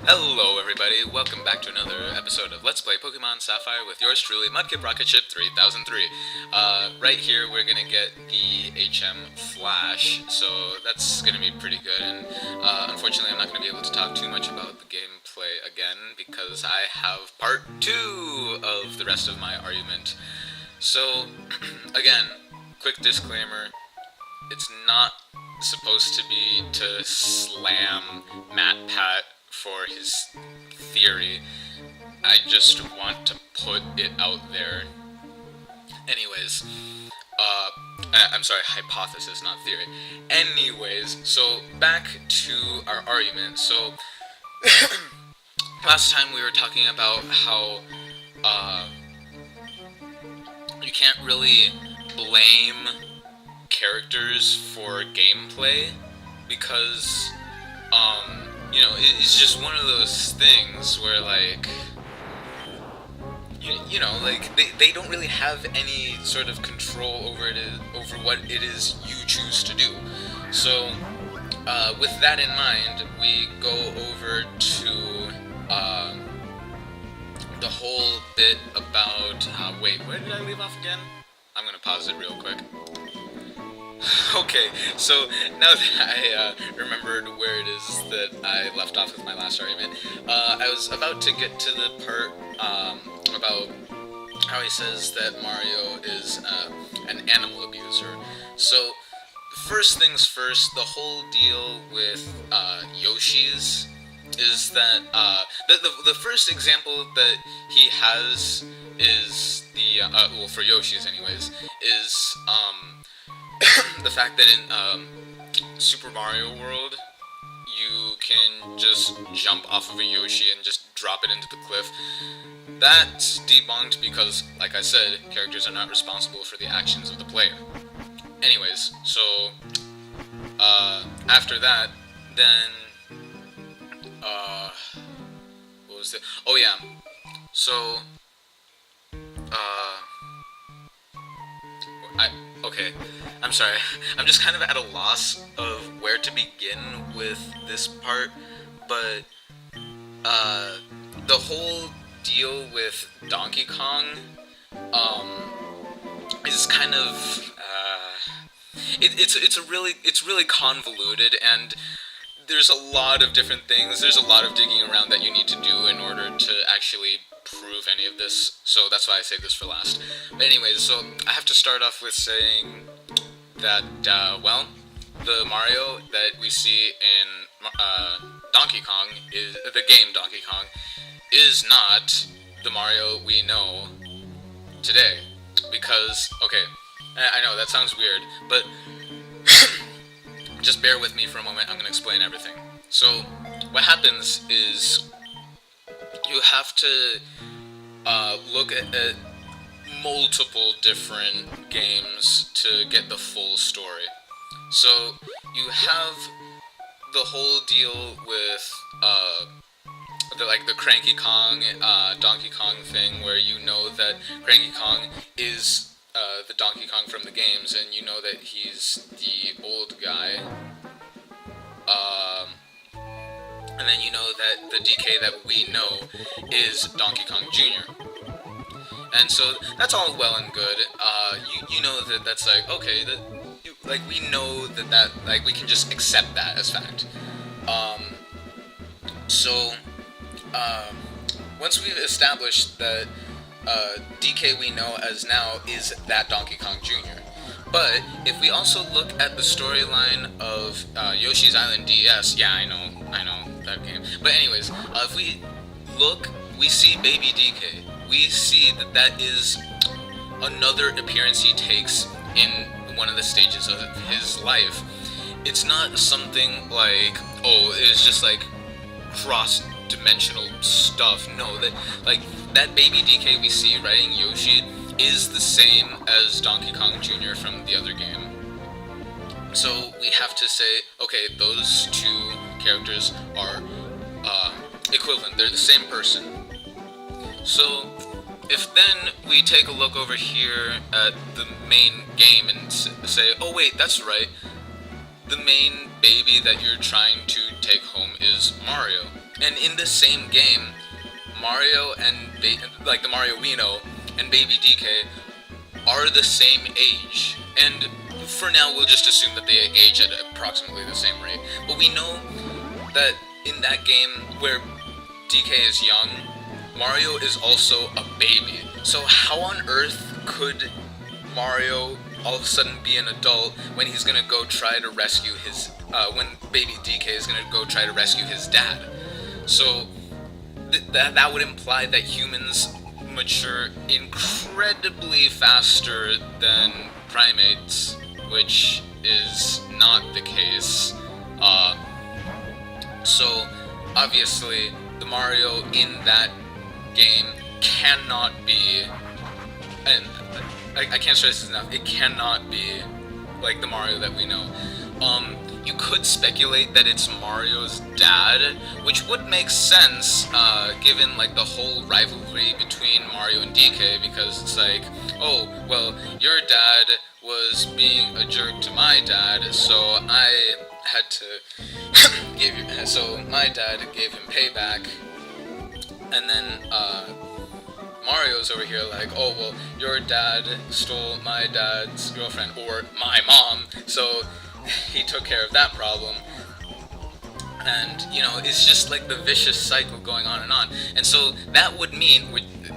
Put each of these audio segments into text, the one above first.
Hello everybody, welcome back to another episode of Let's Play Pokemon Sapphire with yours truly, Mudkip Rocket Ship 3003. Right here we're gonna get the HM Flash, so that's gonna be pretty good, and unfortunately I'm not gonna be able to talk too much about the gameplay again, because I have part 2 of the rest of my argument. So, again, quick disclaimer, it's not supposed to be to slam MattPat for his theory. I just want to put it out there. Anyways, I'm sorry, hypothesis, not theory. Anyways, so back to our argument. So, last time we were talking about how, you can't really blame characters for gameplay, because, you know, it's just one of those things where, like, you know, like, they don't really have any sort of control over what it is you choose to do. So, with that in mind, we go over to, the whole bit about, wait, where did I leave off again? I'm gonna pause it real quick. Okay, so now that I remembered where it is that I left off with my last argument, I was about to get to the part about how he says that Mario is an animal abuser. So, first things first, the whole deal with Yoshi's is that the first example that he has is the well, for Yoshi's anyways, is the fact that in Super Mario World, you can just jump off of a Yoshi and just drop it into the cliff. That's debunked because, like I said, characters are not responsible for the actions of the player. Anyways, so, after that, then, what was it? Oh yeah, so, okay, I'm sorry, I'm just kind of at a loss of where to begin with this part, but, the whole deal with Donkey Kong, is kind of, it's really convoluted, and there's a lot of different things, there's a lot of digging around that you need to do in order to actually prove any of this, so that's why I saved this for last. But anyways, so I have to start off with saying that, well, the Mario that we see in Donkey Kong, is the game Donkey Kong, is not the Mario we know today. Because, okay, I know that sounds weird, but just bear with me for a moment, I'm going to explain everything. So, what happens is, you have to look at multiple different games to get the full story. So, you have the whole deal with, the Cranky Kong, Donkey Kong thing, where you know that Cranky Kong is the Donkey Kong from the games, and you know that he's the old guy. And then you know that the DK that we know is Donkey Kong Jr. And so that's all well and good. You know that that's like, okay, we know that like, we can just accept that as fact. So, once we've established that DK we know as now is that Donkey Kong Jr., but if we also look at the storyline of Yoshi's Island DS, yeah, I know that game. But anyways, if we look, we see Baby DK. We see that is another appearance he takes in one of the stages of his life. It's not something like, oh, it's just like cross-dimensional stuff. No, that Baby DK we see riding Yoshi is the same as Donkey Kong Jr. from the other game. So we have to say, okay, those two characters are equivalent. They're the same person. So if then we take a look over here at the main game and say, oh wait, that's right, the main baby that you're trying to take home is Mario. And in the same game, Mario and like the Mario we know and Baby DK are the same age. And for now, we'll just assume that they age at approximately the same rate. But we know that in that game where DK is young, Mario is also a baby. So how on earth could Mario all of a sudden be an adult when he's gonna go try to rescue his, when baby DK is gonna go try to rescue his dad? So that would imply that humans mature incredibly faster than primates, which is not the case. So obviously the Mario in that game cannot be, and I can't stress this enough, it cannot be like the Mario that we know. You could speculate that it's Mario's dad, which would make sense, given like the whole rivalry between Mario and DK, because it's like, oh, well, your dad was being a jerk to my dad, so I had to give you, so my dad gave him payback, and then, Mario's over here like, oh, well, your dad stole my dad's girlfriend, or my mom, so he took care of that problem. And, you know, it's just like the vicious cycle going on. And so that would mean,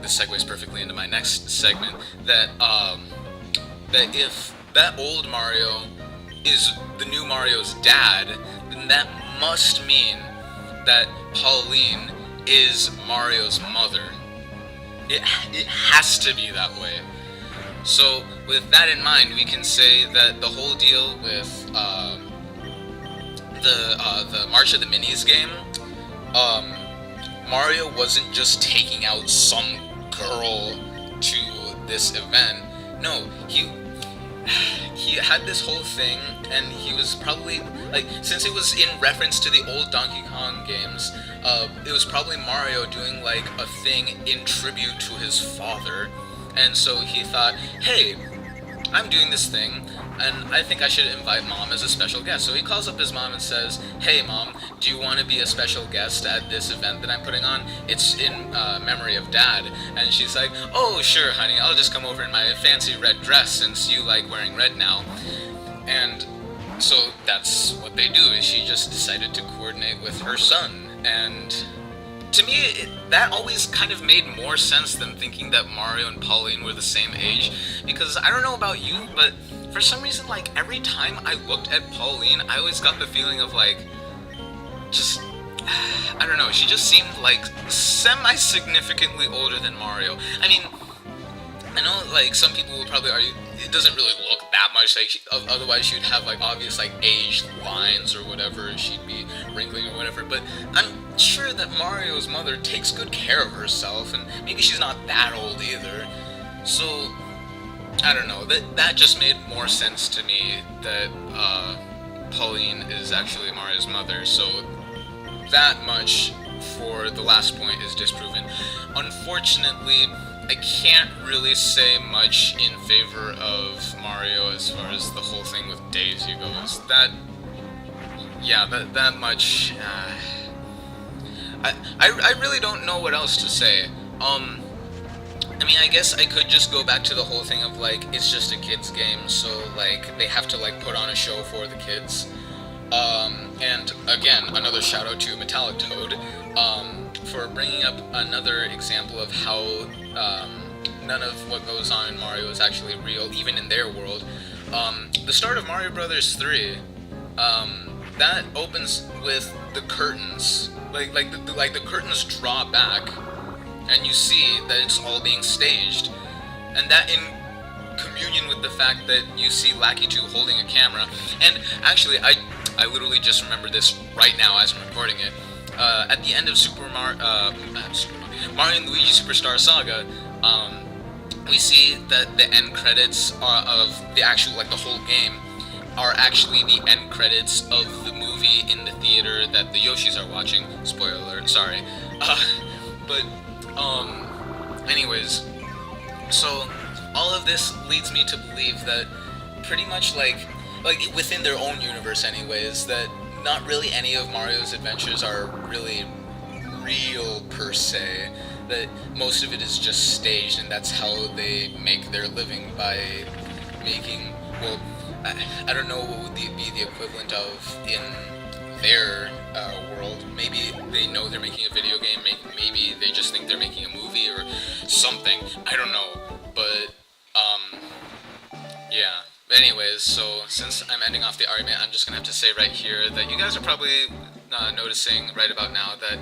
this segues perfectly into my next segment, that, that if that old Mario is the new Mario's dad, then that must mean that Pauline is Mario's mother. It has to be that way. So, with that in mind, we can say that the whole deal with the March of the Minis game, Mario wasn't just taking out some girl to this event. No, he had this whole thing, and he was probably, like, since it was in reference to the old Donkey Kong games, it was probably Mario doing, like, a thing in tribute to his father, and so he thought, hey, I'm doing this thing, and I think I should invite Mom as a special guest. So he calls up his mom and says, hey, Mom, do you want to be a special guest at this event that I'm putting on? It's in memory of Dad. And she's like, oh, sure, honey, I'll just come over in my fancy red dress since you like wearing red now. And so that's what they do, is she just decided to coordinate with her son. And to me, that always kind of made more sense than thinking that Mario and Pauline were the same age, because I don't know about you, but for some reason, like, every time I looked at Pauline, I always got the feeling of, like, just, I don't know, she just seemed, like, semi-significantly older than Mario. I mean, I know, like, some people will probably argue it doesn't really look that much like otherwise she'd have, like, obvious, like, age lines or whatever, she'd be wrinkling or whatever, but I'm sure that Mario's mother takes good care of herself, and maybe she's not that old either, so I don't know, that just made more sense to me that Pauline is actually Mario's mother, so that much for the last point is disproven. Unfortunately, I can't really say much in favor of Mario as far as the whole thing with Daisy goes. That much, I really don't know what else to say. I mean, I guess I could just go back to the whole thing of, like, it's just a kid's game, so, like, they have to, like, put on a show for the kids. And, again, another shout-out to Metallic Toad, for bringing up another example of how, none of what goes on in Mario is actually real, even in their world. The start of Mario Brothers 3, that opens with the curtains, like the curtains draw back, and you see that it's all being staged, and that in communion with the fact that you see Lackey 2 holding a camera, and actually, I literally just remembered this right now as I'm recording it, at the end of Mario and Luigi Superstar Saga, we see that the end credits of the actual, like, the whole game, are actually the end credits of the movie in the theater that the Yoshis are watching. Spoiler alert, sorry. Anyways, so all of this leads me to believe that pretty much, like within their own universe anyways, that not really any of Mario's adventures are really real per se, that most of it is just staged, and that's how they make their living, by making, well, I don't know what would be the equivalent of in their world. Maybe they know they're making a video game, maybe they just think they're making a movie or something, I don't know, but, yeah. Anyways, so since I'm ending off the argument, I'm just gonna have to say right here that you guys are probably noticing right about now that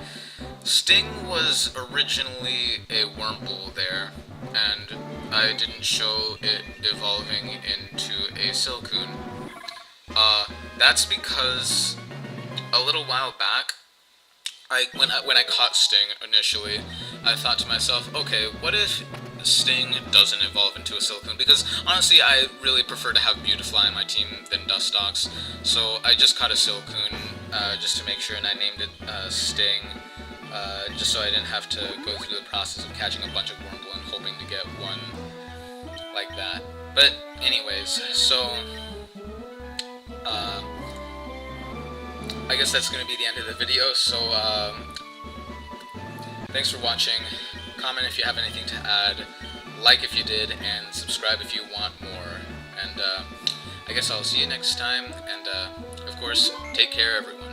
Sting was originally a Wurmple there, and I didn't show it evolving into a Silcoon. That's because a little while back, when I caught Sting initially, I thought to myself, okay, what if Sting doesn't evolve into a Silcoon? Because honestly, I really prefer to have Beautifly on my team than Dustox, so I just caught a Silcoon just to make sure, and I named it Sting, just so I didn't have to go through the process of catching a bunch of Wurmple and hoping to get one like that. But anyways, so I guess that's going to be the end of the video, so thanks for watching. Comment if you have anything to add, like if you did, and subscribe if you want more. And I guess I'll see you next time, and of course, take care everyone.